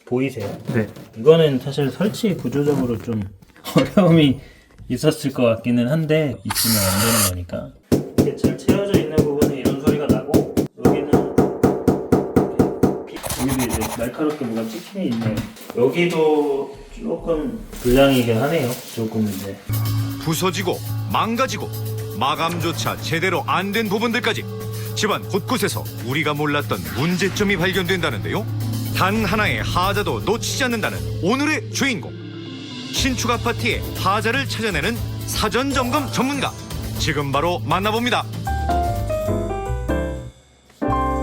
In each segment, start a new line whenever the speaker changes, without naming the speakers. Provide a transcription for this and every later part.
보이세요?
네.
이거는 사실 설치 구조적으로 좀 어려움이 있었을 것 같기는 한데 있으면 안 되는 거니까. 이렇게 잘 채워져 있는 부분은 이런 소리가 나고, 여기는 여기도 이제 날카롭게 뭐가 찍히게 있네요. 여기도 조금 불량이긴 하네요. 조금 이제
부서지고 망가지고 마감조차 제대로 안 된 부분들까지 집안 곳곳에서 우리가 몰랐던 문제점이 발견된다는데요. 단 하나의 하자도 놓치지 않는다는 오늘의 주인공, 신축 아파트의 하자를 찾아내는 사전점검 전문가, 지금 바로 만나봅니다.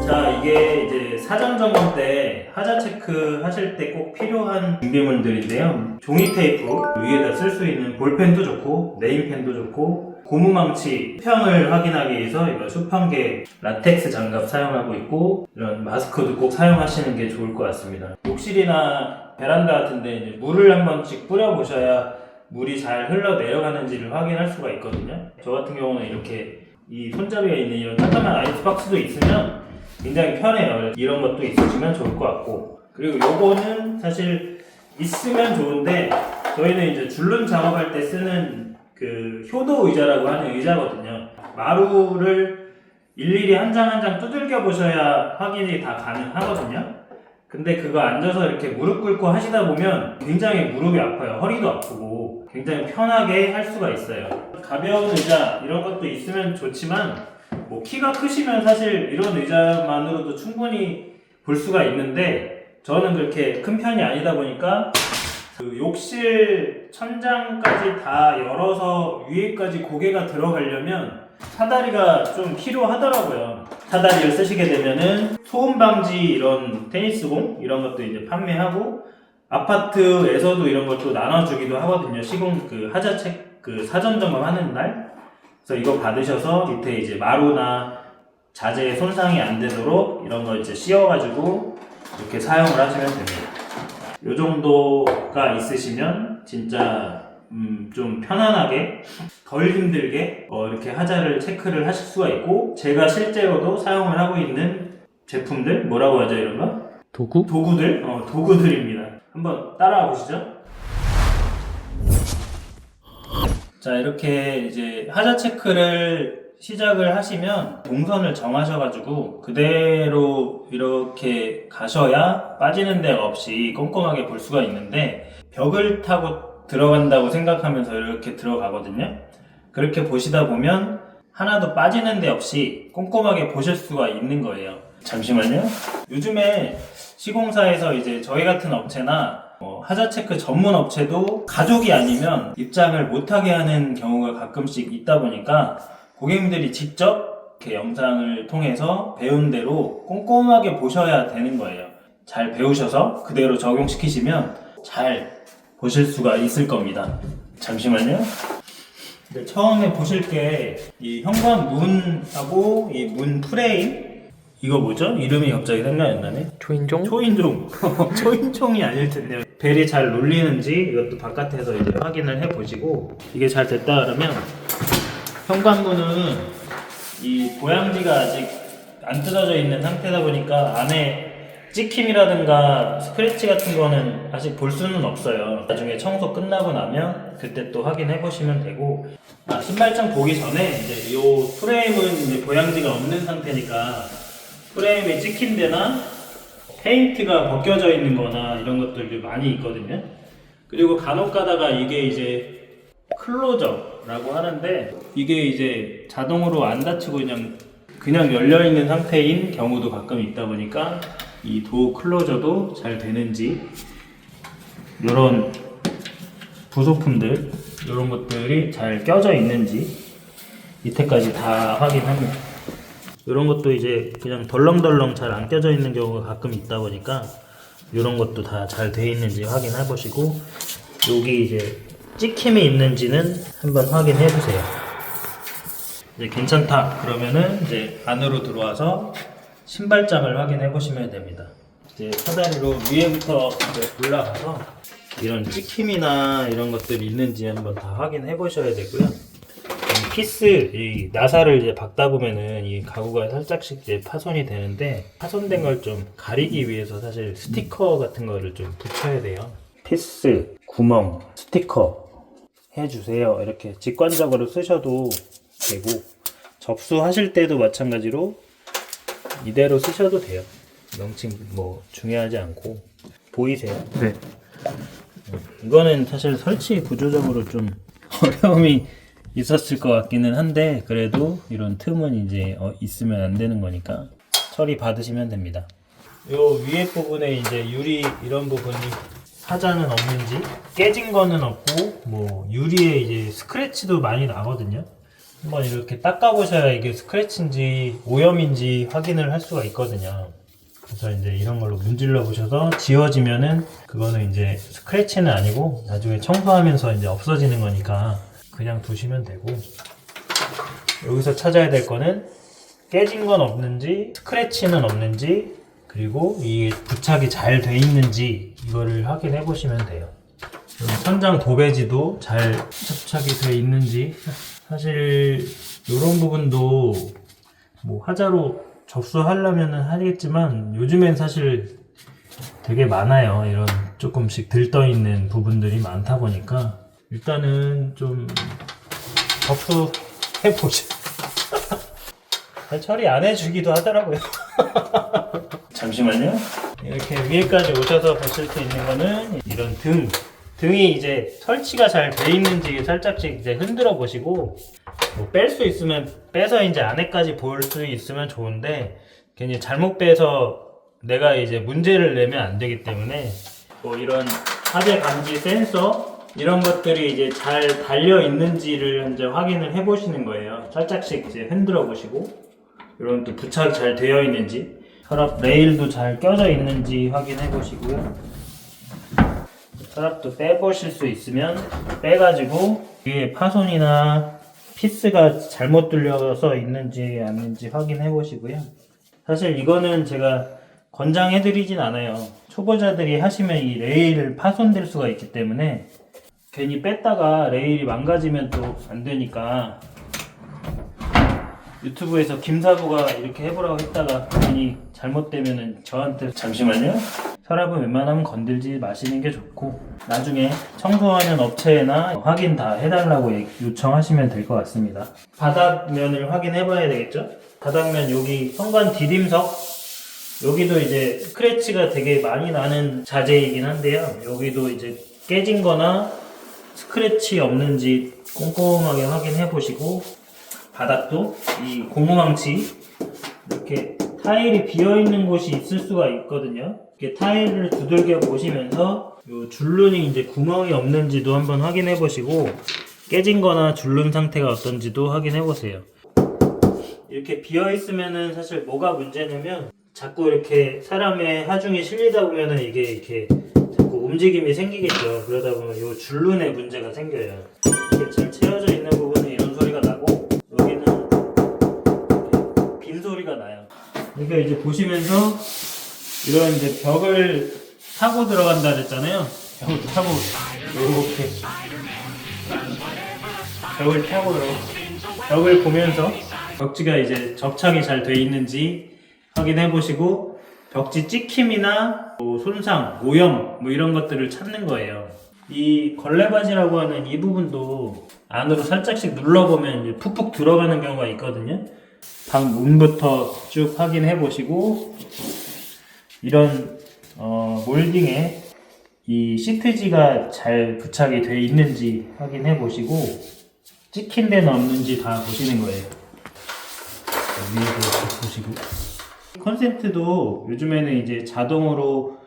자, 이게 이제 사전 점검 때 하자 체크 하실 때 꼭 필요한 준비물들인데요. 종이 테이프, 위에다 쓸 수 있는 볼펜도 좋고 네임펜도 좋고, 고무망치 수평을 확인하기 위해서 이거 수평계 라텍스 장갑 사용하고 있고, 이런 마스크도 꼭 사용하시는 게 좋을 것 같습니다. 욕실이나 베란다 같은데 이제 물을 한 번씩 뿌려보셔야 물이 잘 흘러 내려가는지를 확인할 수가 있거든요. 저 같은 경우는 이렇게 이 손잡이가 있는 이런 조그만 아이스박스도 있으면 굉장히 편해요. 이런 것도 있으시면 좋을 것 같고, 그리고 요거는 사실 있으면 좋은데 저희는 이제 줄눈 작업할 때 쓰는 그 효도 의자라고 하는 의자거든요. 마루를 일일이 한 장 한 장 두들겨 보셔야 확인이 다 가능하거든요. 근데 그거 앉아서 이렇게 무릎 꿇고 하시다 보면 굉장히 무릎이 아파요. 허리도 아프고 굉장히 편하게 할 수가 있어요. 가벼운 의자 이런 것도 있으면 좋지만, 뭐 키가 크시면 사실 이런 의자만으로도 충분히 볼 수가 있는데, 저는 그렇게 큰 편이 아니다 보니까 그 욕실 천장까지 다 열어서 위에까지 고개가 들어가려면 사다리가 좀 필요하더라고요. 사다리를 쓰시게 되면은 소음 방지 이런 테니스공 이런 것도 이제 판매하고, 아파트에서도 이런 것도 나눠주기도 하거든요. 시공 그 하자책 그 사전 점검하는 날. 그래서 이거 받으셔서 밑에 이제 마루나 자재에 손상이 안 되도록 이런 거 이제 씌워가지고 이렇게 사용을 하시면 됩니다. 요 정도가 있으시면 진짜 좀 편안하게 덜 힘들게 이렇게 하자를 체크를 하실 수가 있고, 제가 실제로도 사용을 하고 있는 제품들, 뭐라고 하죠 이런 거?
도구?
도구들입니다. 한번 따라와 보시죠. 자, 이렇게 이제 하자 체크를 시작을 하시면 동선을 정하셔가지고 그대로 이렇게 가셔야 빠지는 데 없이 꼼꼼하게 볼 수가 있는데, 벽을 타고 들어간다고 생각하면서 이렇게 들어가거든요. 그렇게 보시다 보면 하나도 빠지는 데 없이 꼼꼼하게 보실 수가 있는 거예요. 잠시만요. 요즘에 시공사에서 이제 저희 같은 업체나 하자 체크 전문 업체도 가족이 아니면 입장을 못하게 하는 경우가 가끔씩 있다 보니까 고객님들이 직접 이렇게 영상을 통해서 배운 대로 꼼꼼하게 보셔야 되는 거예요. 잘 배우셔서 그대로 적용시키시면 잘 보실 수가 있을 겁니다. 잠시만요. 처음에 보실 게 이 현관문하고 이 문 프레임, 이거 뭐죠? 이름이 갑자기 생각이 안 나네.
초인종?
초인종. 초인종이 아닐 텐데요. 벨이 잘 눌리는지 이것도 바깥에서 이제 확인을 해 보시고, 이게 잘 됐다 그러면 현관문은 이 보양지가 아직 안 뜯어져 있는 상태다 보니까 안에 찍힘이라든가 스크래치 같은 거는 아직 볼 수는 없어요. 나중에 청소 끝나고 나면 그때 또 확인해 보시면 되고, 신발장 보기 전에 이제 이 프레임은 이제 보양지가 없는 상태니까 프레임에 찍힌 데나 페인트가 벗겨져 있는 거나 이런 것들이 많이 있거든요. 그리고 간혹 가다가 이게 이제 클로저라고 하는데, 이게 이제 자동으로 안 닫히고 그냥 열려 있는 상태인 경우도 가끔 있다 보니까 이 도어 클로저도 잘 되는지, 이런 부속품들 이런 것들이 잘 껴져 있는지 밑에까지 다 확인합니다. 이런 것도 이제 그냥 덜렁덜렁 잘 안 껴져 있는 경우가 가끔 있다 보니까 이런 것도 다 잘 돼 있는지 확인해 보시고, 여기 이제 찍힘이 있는지는 한번 확인해 보세요. 이제 괜찮다 그러면은 이제 안으로 들어와서 신발장을 확인해 보시면 됩니다. 이제 사다리로 위에부터 이제 올라가서 이런 찍힘이나 이런 것들이 있는지 한번 다 확인해 보셔야 되고요. 피스 이 나사를 이제 박다 보면은 이 가구가 살짝씩 이제 파손이 되는데, 파손된 걸 좀 가리기 위해서 사실 스티커 같은 거를 좀 붙여야 돼요. 피스, 구멍, 스티커 해주세요. 이렇게 직관적으로 쓰셔도 되고, 접수하실 때도 마찬가지로 이대로 쓰셔도 돼요. 명칭 뭐 중요하지 않고. 보이세요?
네.
이거는 사실 설치 구조적으로 좀 어려움이 있었을 것 같기는 한데, 그래도 이런 틈은 이제 있으면 안 되는 거니까 처리 받으시면 됩니다. 요 위에 부분에 이제 유리 이런 부분이 하자는 없는지, 깨진 거는 없고, 뭐 유리에 이제 스크래치도 많이 나거든요. 한번 이렇게 닦아보셔야 이게 스크래치인지 오염인지 확인을 할 수가 있거든요. 그래서 이제 이런 걸로 문질러 보셔서 지워지면은 그거는 이제 스크래치는 아니고 나중에 청소하면서 이제 없어지는 거니까 그냥 두시면 되고, 여기서 찾아야 될 거는 깨진 건 없는지, 스크래치는 없는지, 그리고 이 부착이 잘 돼 있는지 이거를 확인해 보시면 돼요. 천장 도배지도 잘 접착이 돼 있는지, 사실 이런 부분도 뭐 하자로 접수하려면은 하겠지만 요즘엔 사실 되게 많아요. 이런 조금씩 들떠 있는 부분들이 많다 보니까 일단은 좀 접수해 보죠. 처리 안 해주기도 하더라고요. 잠시만요. 이렇게 위에까지 오셔서 보실 수 있는 거는 이런 등이 이제 설치가 잘 돼 있는지 살짝씩 이제 흔들어 보시고, 뭐 뺄 수 있으면 빼서 이제 안에까지 볼 수 있으면 좋은데, 괜히 잘못 빼서 내가 이제 문제를 내면 안 되기 때문에, 뭐 이런 화재 감지 센서 이런 것들이 이제 잘 달려 있는지를 이제 확인을 해 보시는 거예요. 살짝씩 이제 흔들어 보시고, 이런 또 부착이 잘 되어 있는지, 서랍 레일도 잘 껴져 있는지 확인해 보시고요. 서랍도 빼보실 수 있으면 빼가지고 위에 파손이나 피스가 잘못 뚫려서 있는지 아닌지 확인해 보시고요. 사실 이거는 제가 권장해 드리진 않아요. 초보자들이 하시면 이 레일 파손될 수가 있기 때문에 괜히 뺐다가 레일이 망가지면 또 안 되니까, 유튜브에서 김사부가 이렇게 해보라고 했다가 괜히 잘못되면은 저한테, 잠시만요. 서랍은 웬만하면 건들지 마시는 게 좋고, 나중에 청소하는 업체나 확인 다 해달라고 요청하시면 될 것 같습니다. 바닥면을 확인해 봐야 되겠죠? 바닥면 여기 현관 디딤석, 여기도 이제 스크래치가 되게 많이 나는 자재이긴 한데요. 여기도 이제 깨진 거나 스크래치 없는지 꼼꼼하게 확인해 보시고, 바닥도 이 고무망치, 이렇게 타일이 비어있는 곳이 있을 수가 있거든요. 이렇게 타일을 두들겨 보시면서 요 줄눈이 이제 구멍이 없는지도 한번 확인해 보시고, 깨진 거나 줄눈 상태가 어떤지도 확인해 보세요. 이렇게 비어 있으면은 사실 뭐가 문제냐면, 자꾸 이렇게 사람의 하중이 실리다 보면은 이게 이렇게 자꾸 움직임이 생기겠죠. 그러다 보면 요 줄눈에 문제가 생겨요. 이렇게 잘 채워져 있는 부분은 이런 소리가 나고, 여기는 이렇게 빈 소리가 나요. 그러니까 이제 보시면서 이런 이제 벽을 타고 들어간다 그랬잖아요. 벽을 타고 이렇게 벽을 타고 들어가, 벽을 보면서 벽지가 이제 접착이 잘 돼 있는지 확인해 보시고, 벽지 찍힘이나 뭐 손상, 오염 뭐 이런 것들을 찾는 거예요. 이 걸레바지라고 하는 이 부분도 안으로 살짝씩 눌러보면 이제 푹푹 들어가는 경우가 있거든요. 방 문부터 쭉 확인해 보시고, 이런 몰딩에 이 시트지가 잘 부착이 되어 있는지 확인해 보시고, 찍힌 데는 없는지 다 보시는 거예요. 위에도 보시고, 콘센트도 요즘에는 이제 자동으로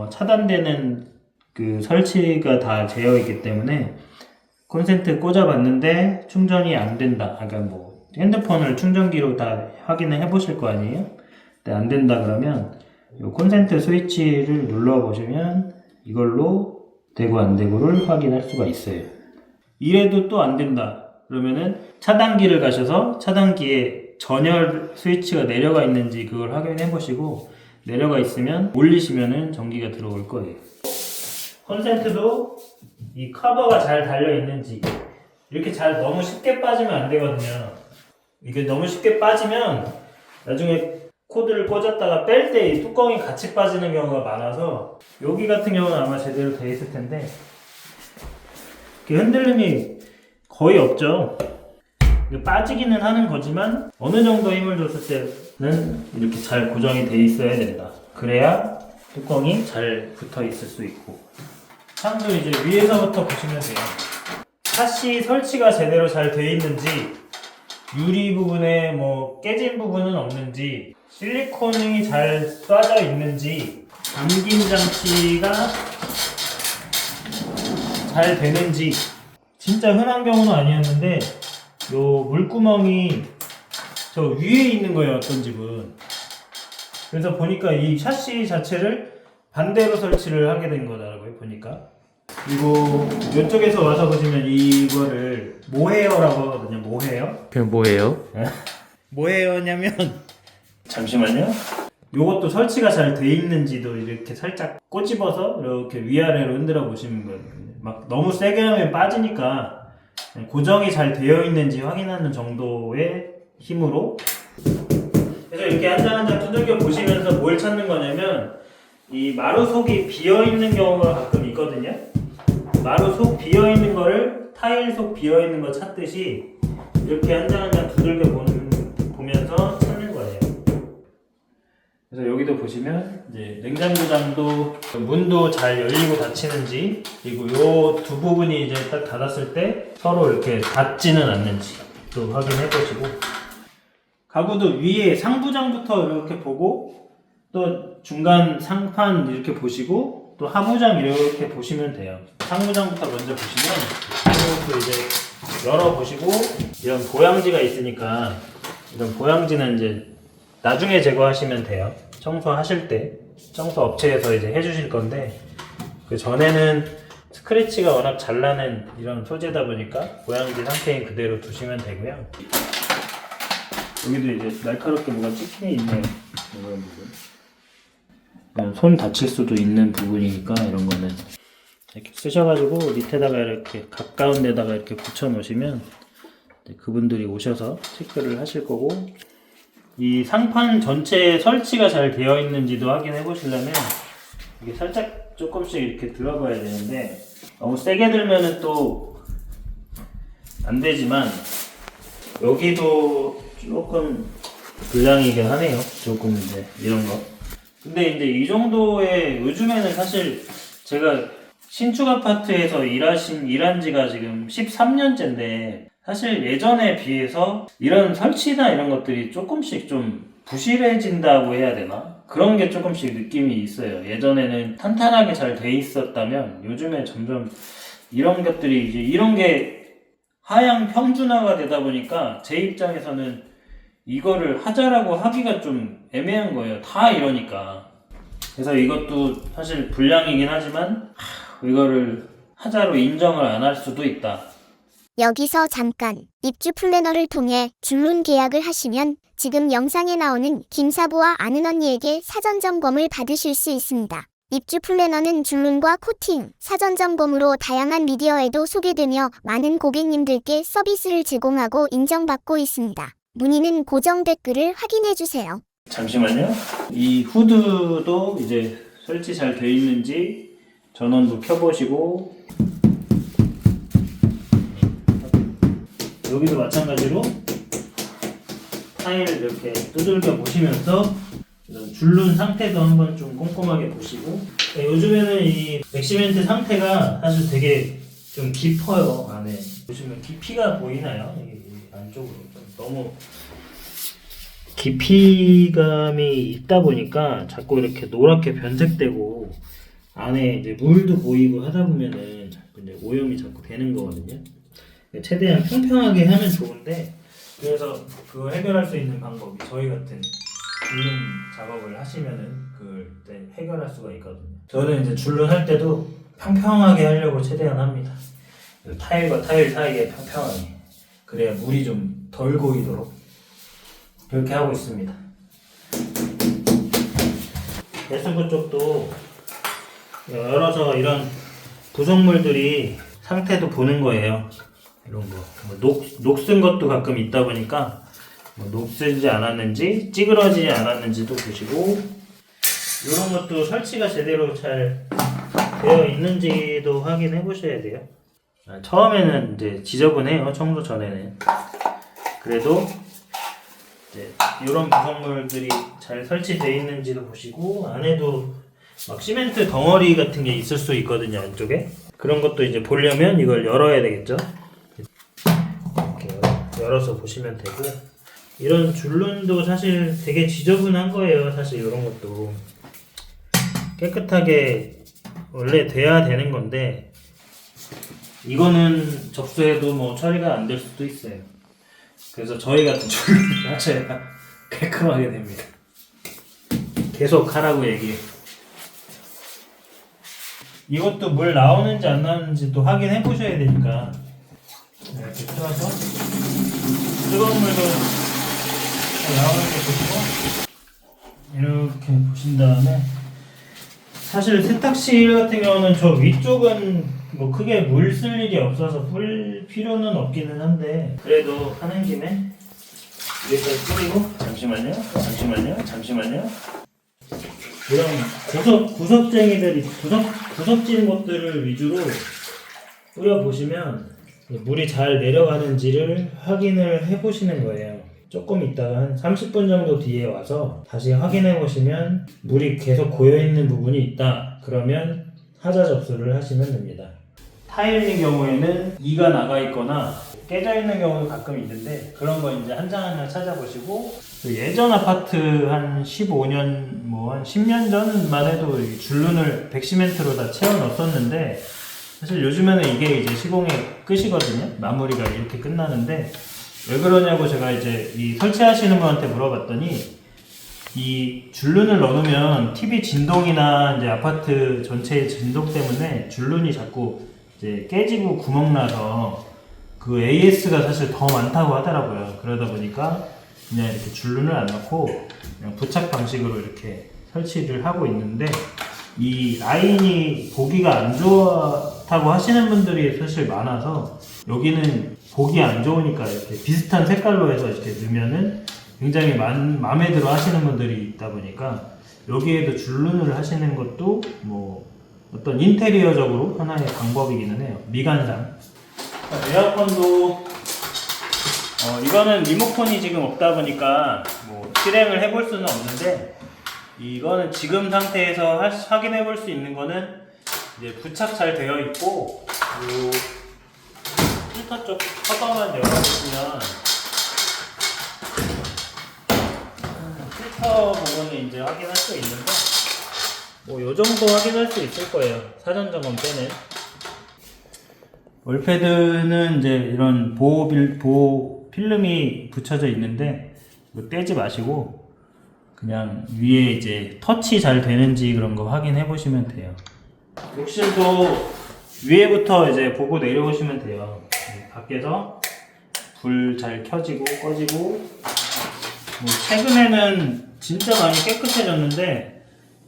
차단되는 그 설치가 다 되어 있기 때문에, 콘센트 꽂아봤는데 충전이 안 된다, 그러니까 뭐 핸드폰을 충전기로 다 확인을 해 보실 거 아니에요? 근데 안 된다 그러면 이 콘센트 스위치를 눌러 보시면 이걸로 되고 안 되고를 확인할 수가 있어요. 이래도 또 안 된다 그러면은 차단기를 가셔서 차단기에 전열 스위치가 내려가 있는지 그걸 확인해 보시고, 내려가 있으면 올리시면은 전기가 들어올 거예요. 콘센트도 이 커버가 잘 달려 있는지, 이렇게 잘 너무 쉽게 빠지면 안 되거든요. 이게 너무 쉽게 빠지면 나중에 코드를 꽂았다가 뺄 때 이 뚜껑이 같이 빠지는 경우가 많아서 여기 같은 경우는 아마 제대로 돼 있을 텐데 이렇게 흔들림이 거의 없죠. 빠지기는 하는 거지만 어느 정도 힘을 줬을 때는 이렇게 잘 고정이 돼 있어야 된다. 그래야 뚜껑이 잘 붙어 있을 수 있고. 창도 이제 위에서부터 보시면 돼요. 샤시 설치가 제대로 잘 돼 있는지, 유리 부분에 뭐 깨진 부분은 없는지, 실리콘이 잘 쏴져 있는지, 감김 장치가 잘 되는지. 진짜 흔한 경우는 아니었는데 요 물구멍이 저 위에 있는 거예요, 어떤 집은. 그래서 보니까 이 샤시 자체를 반대로 설치를 하게 된 거더라고요, 보니까. 그리고 이쪽에서 와서 보시면 이거를 모헤어라고 하거든요. 모헤어.
그럼 뭐예요?
모헤어냐면 잠시만요. 요것도 설치가 잘 돼 있는지도 이렇게 살짝 꼬집어서 이렇게 위아래로 흔들어 보시면 거예요. 막 너무 세게 하면 빠지니까 고정이 잘 되어 있는지 확인하는 정도의 힘으로. 그래서 이렇게 한 장 한 장 두들겨 보시면서 뭘 찾는 거냐면 이 마루 속이 비어 있는 경우가 가끔 있거든요. 마루 속 비어 있는 거를 타일 속 비어 있는 거 찾듯이 이렇게 한 장 한 장 두들겨 보면서 찾는 거예요. 그래서 여기도 보시면 이제 냉장고장도 문도 잘 열리고 닫히는지, 그리고 요 두 부분이 이제 딱 닫았을 때 서로 이렇게 닿지는 않는지 또 확인해 보시고, 가구도 위에 상부장부터 이렇게 보고 또 중간 상판 이렇게 보시고 또 하부장 이렇게 보시면 돼요. 상부장부터 먼저 보시면 이것도 이제 열어 보시고, 이런 보양지가 있으니까 이런 보양지는 이제 나중에 제거하시면 돼요. 청소하실 때 청소 업체에서 이제 해주실 건데, 그 전에는 스크래치가 워낙 잘 나는 이런 소재다 보니까 보양지 상태인 그대로 두시면 되고요. 여기도 이제 날카롭게 뭐가 찍힌 있네요. 이런 부분. 손 다칠 수도 있는 부분이니까 이런 거는 이렇게 쓰셔가지고 밑에다가 이렇게 가까운 데다가 이렇게 붙여 놓으시면 그분들이 오셔서 체크를 하실 거고, 이 상판 전체에 설치가 잘 되어 있는지도 확인해 보시려면 이게 살짝 조금씩 이렇게 들어봐야 되는데, 너무 세게 들면은 또 안 되지만 여기도 조금 불량이긴 하네요. 조금 이제 이런 거. 근데 이제 이 정도의, 요즘에는 사실 제가 신축 아파트에서 일한 지가 지금 13년째인데 사실 예전에 비해서 이런 설치나 이런 것들이 조금씩 좀 부실해진다고 해야 되나? 그런 게 조금씩 느낌이 있어요. 예전에는 탄탄하게 잘 돼 있었다면 요즘에 점점 이런 것들이 이제 이런 게 하향 평준화가 되다 보니까 제 입장에서는 이거를 하자라고 하기가 좀 애매한 거예요. 다 이러니까. 그래서 이것도 사실 불량이긴 하지만 이거를 하자로 인정을 안 할 수도 있다.
여기서 잠깐 입주 플래너를 통해 줄눈 계약을 하시면 지금 영상에 나오는 김사부와 아는 언니에게 사전 점검을 받으실 수 있습니다. 입주 플래너는 줄눈과 코팅, 사전 점검으로 다양한 미디어에도 소개되며 많은 고객님들께 서비스를 제공하고 인정받고 있습니다. 문의는 고정 댓글을 확인해주세요.
잠시만요. 이 후드도 이제 설치 잘 되어 있는지 전원도 켜보시고, 여기도 마찬가지로 타일을 이렇게 두들겨 보시면서 줄눈 상태도 한번 좀 꼼꼼하게 보시고, 요즘에는 이 맥시멘트 상태가 사실 되게 좀 깊어요. 안에 보시면 깊이가 보이나요? 이 안쪽으로 좀 너무 깊이감이 있다 보니까 자꾸 이렇게 노랗게 변색되고 안에 이제 물도 보이고 하다 보면은 자꾸 이제 오염이 자꾸 되는 거거든요. 최대한 평평하게 하면 좋은데, 그래서 그거 해결할 수 있는 방법이 저희 같은 줄눈 작업을 하시면은 그걸 해결할 수가 있거든요. 저는 이제 줄눈 할 때도 평평하게 하려고 최대한 합니다. 타일과 타일 사이에 평평하게, 그래야 물이 좀 덜 고이도록 그렇게 하고 있습니다. 배수구 쪽도 열어서 이런 부속물들이 상태도 보는 거예요. 이런 거. 뭐 녹슨 것도 가끔 있다 보니까 뭐 녹슬지 않았는지 찌그러지지 않았는지도 보시고, 이런 것도 설치가 제대로 잘 되어 있는지도 확인해 보셔야 돼요. 처음에는 이제 지저분해요, 청소 전에는. 그래도 이제 이런 구성물들이 잘 설치되어 있는지도 보시고, 안에도 막 시멘트 덩어리 같은 게 있을 수 있거든요, 안쪽에. 그런 것도 이제 보려면 이걸 열어야 되겠죠. 이렇게 열어서 보시면 되고, 이런 줄눈도 사실 되게 지저분한 거예요. 사실 이런 것도 깨끗하게 원래 돼야 되는 건데, 이거는 접수해도 뭐 처리가 안 될 수도 있어요. 그래서 저희 같은 줄눈을 하셔야 깔끔하게 됩니다. 계속 하라고 얘기해. 이것도 물 나오는지 안 나오는지 또 확인해 보셔야 되니까, 이렇게 틀어서 뜨거운 물도 나오는 거 보시고, 이렇게 보신 다음에, 사실 세탁실 같은 경우는 저 위쪽은 뭐 크게 물 쓸 일이 없어서 뿌릴 필요는 없기는 한데, 그래도 하는 김에 여기까지 뿌리고, 잠시만요. 이런 구석쟁이들이 구석진 것들을 위주로 뿌려보시면 물이 잘 내려가는지를 확인을 해보시는 거예요. 조금 있다가 한 30분 정도 뒤에 와서 다시 확인해 보시면 물이 계속 고여있는 부분이 있다, 그러면 하자 접수를 하시면 됩니다. 타일인 경우에는 이가 나가 있거나 깨져 있는 경우도 가끔 있는데, 그런 거 이제 한 장 한 장 찾아보시고, 그 예전 아파트 한 15년 뭐 한 10년 전만 해도 이 줄눈을 백시멘트로 다 채워 넣었었는데, 사실 요즘에는 이게 이제 시공의 끝이거든요. 마무리가 이렇게 끝나는데, 왜 그러냐고 제가 이제 이 설치하시는 분한테 물어봤더니, 이 줄눈을 넣으면 TV 진동이나 이제 아파트 전체의 진동 때문에 줄눈이 자꾸 이제 깨지고 구멍 나서 그 AS가 사실 더 많다고 하더라고요. 그러다 보니까 그냥 이렇게 줄눈을 안 넣고 그냥 부착 방식으로 이렇게 설치를 하고 있는데, 이 라인이 보기가 안 좋다고 하시는 분들이 사실 많아서, 여기는 보기 안 좋으니까 이렇게 비슷한 색깔로 해서 이렇게 넣으면은 굉장히 마음에 들어 하시는 분들이 있다 보니까, 여기에도 줄눈을 하시는 것도 뭐 어떤 인테리어적으로 하나의 방법이기는 해요. 미관상. 에어컨도 이거는 리모컨이 지금 없다 보니까 뭐 실행을 해볼 수는 없는데, 이거는 지금 상태에서 확인해 볼 수 있는 거는 이제 부착 잘 되어 있고, 요 필터 쪽 커버만 열어보시면 필터 부분을 이제 확인할 수 있는데, 뭐 요 정도 확인할 수 있을 거예요. 사전 점검 때는. 월패드는 이제 이런 보호 필름이 붙여져 있는데, 이거 떼지 마시고 그냥 위에 이제 터치 잘 되는지 그런 거 확인해 보시면 돼요. 욕실도 위에부터 이제 보고 내려오시면 돼요. 밖에서 불 잘 켜지고 꺼지고, 뭐 최근에는 진짜 많이 깨끗해졌는데,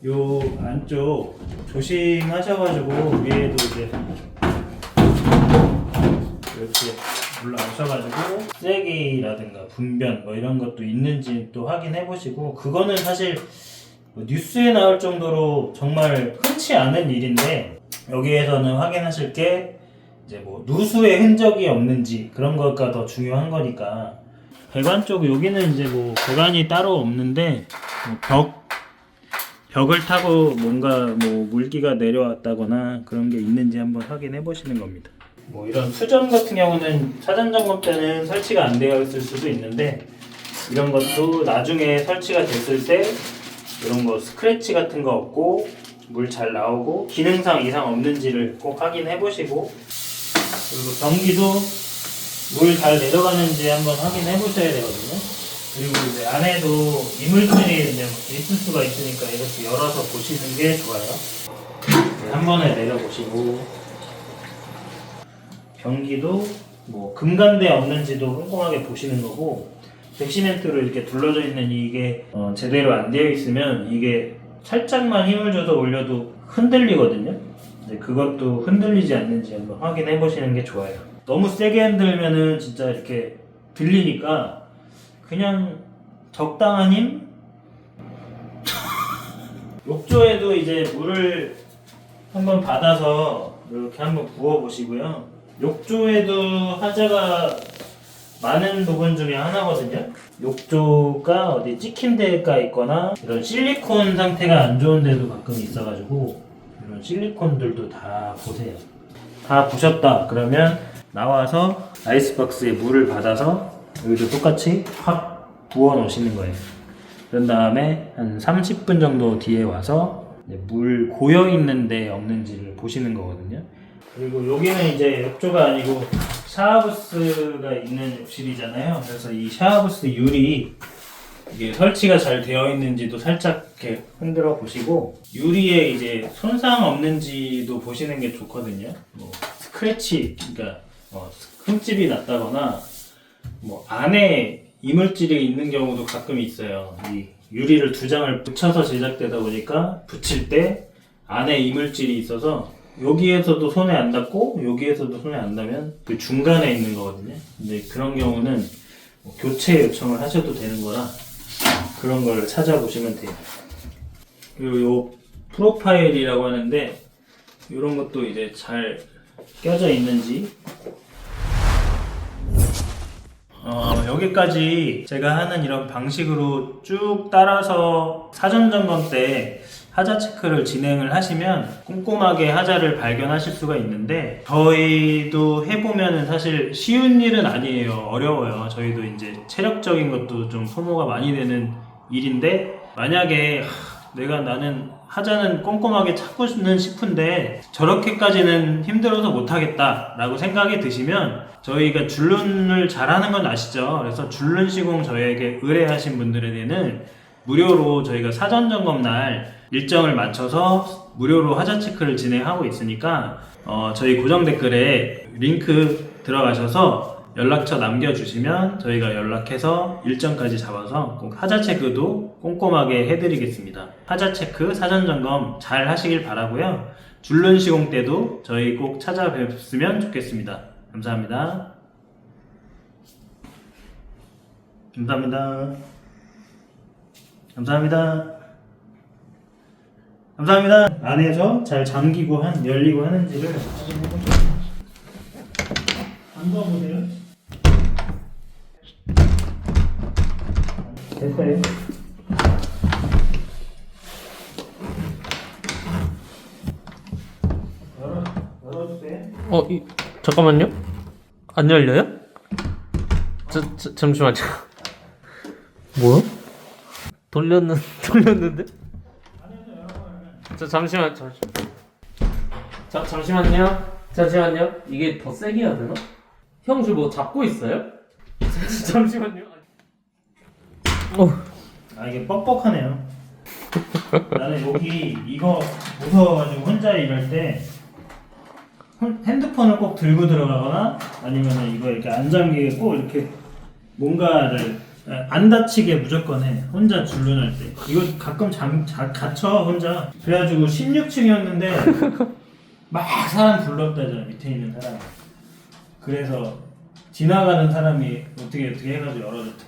요 안쪽 조심하셔가지고 위에도 이제 이렇게 올라오셔가지고 쓰레기라든가 분변 뭐 이런 것도 있는지 또 확인해 보시고, 그거는 사실 뭐 뉴스에 나올 정도로 정말 흔치 않은 일인데, 여기에서는 확인하실 게 이제 뭐 누수의 흔적이 없는지 그런 거가 더 중요한 거니까. 배관 쪽 여기는 이제 뭐 배관이 따로 없는데, 뭐 벽을 타고 뭔가 뭐 물기가 내려왔다거나 그런 게 있는지 한번 확인해 보시는 겁니다. 뭐 이런 수전 같은 경우는 사전 점검 때는 설치가 안 되어 있을 수도 있는데, 이런 것도 나중에 설치가 됐을 때 이런 거 스크래치 같은 거 없고 물 잘 나오고 기능상 이상 없는지를 꼭 확인해 보시고, 그리고 변기도 물 잘 내려가는지 한번 확인해 보셔야 되거든요. 그리고 이제 안에도 이물질이 이제 있을 수가 있으니까 이렇게 열어서 보시는 게 좋아요. 한 번에 내려보시고, 변기도 뭐 금간대 없는지도 꼼꼼하게 보시는 거고, 백시멘트로 이렇게 둘러져 있는 이게 제대로 안 되어 있으면 이게 살짝만 힘을 줘서 올려도 흔들리거든요. 이제 그것도 흔들리지 않는지 한번 확인해 보시는 게 좋아요. 너무 세게 흔들면은 진짜 이렇게 들리니까 그냥 적당한 힘? 욕조에도 이제 물을 한번 받아서 이렇게 한번 부어 보시고요. 욕조에도 하자가 많은 부분 중에 하나거든요. 욕조가 어디 찍힌 데가 있거나 이런 실리콘 상태가 안 좋은 데도 가끔 있어가지고 이런 실리콘들도 다 보세요. 다 부셨다 그러면 나와서 아이스박스에 물을 받아서 여기도 똑같이 확 부어 놓으시는 거예요. 그런 다음에 한 30분 정도 뒤에 와서 물 고여 있는데 없는지를 보시는 거거든요. 그리고 여기는 이제 욕조가 아니고 샤워부스가 있는 욕실이잖아요. 그래서 이 샤워부스 유리 이게 설치가 잘 되어 있는지도 살짝 이렇게 흔들어 보시고 유리에 이제 손상 없는지도 보시는 게 좋거든요. 뭐 스크래치, 그러니까 흠집이 났다거나 뭐 안에 이물질이 있는 경우도 가끔 있어요. 이 유리를 두 장을 붙여서 제작되다 보니까 붙일 때 안에 이물질이 있어서 여기에서도 손에 안 닿고 여기에서도 손에 안 닿으면 그 중간에 있는 거거든요. 근데 그런 경우는 뭐 교체 요청을 하셔도 되는 거라 그런 걸 찾아보시면 돼요. 그리고 요 프로파일이라고 하는데 이런 것도 이제 잘 껴져 있는지 여기까지 제가 하는 이런 방식으로 쭉 따라서 사전 점검 때 하자 체크를 진행을 하시면 꼼꼼하게 하자를 발견하실 수가 있는데 저희도 해보면은 사실 쉬운 일은 아니에요. 어려워요. 저희도 이제 체력적인 것도 좀 소모가 많이 되는 일인데 만약에 나는 하자는 꼼꼼하게 찾고는 싶은데 저렇게까지는 힘들어서 못하겠다 라고 생각이 드시면 저희가 줄눈을 잘하는 건 아시죠? 그래서 줄눈 시공 저희에게 의뢰하신 분들에게는 무료로 저희가 사전 점검 날 일정을 맞춰서 무료로 하자 체크를 진행하고 있으니까 저희 고정 댓글에 링크 들어가셔서 연락처 남겨주시면 저희가 연락해서 일정까지 잡아서 꼭 하자 체크도 꼼꼼하게 해드리겠습니다. 하자 체크 사전 점검 잘 하시길 바라고요. 줄눈 시공 때도 저희 꼭 찾아뵙으면 좋겠습니다. 감사합니다. 감사합니다. 감사합니다. 감사합니다. 안에서 잘 잠기고 열리고 하는지를 확인해보세요. 안 봐보세요. 됐어요. 열어주세요.
잠깐만요. 안 열려요? 잠시만요. 뭐야? 돌렸는데? 잠시만요. 이게 더 세게 해야 되나? 형, 저 뭐 잡고 있어요? 잠시만요.
이게 뻑뻑하네요. 나는 여기 이거 무서워가지고 혼자 일할 때 핸드폰을 꼭 들고 들어가거나 아니면 이거 이렇게 안 잠기게 꼭 이렇게 뭔가를 안 다치게 무조건 해. 혼자 줄눈할 때. 이거 가끔 갇혀 혼자. 그래가지고 16층이었는데 막 사람 불렀다잖아. 밑에 있는 사람. 그래서 지나가는 사람이 어떻게 해가지고 열어줬다.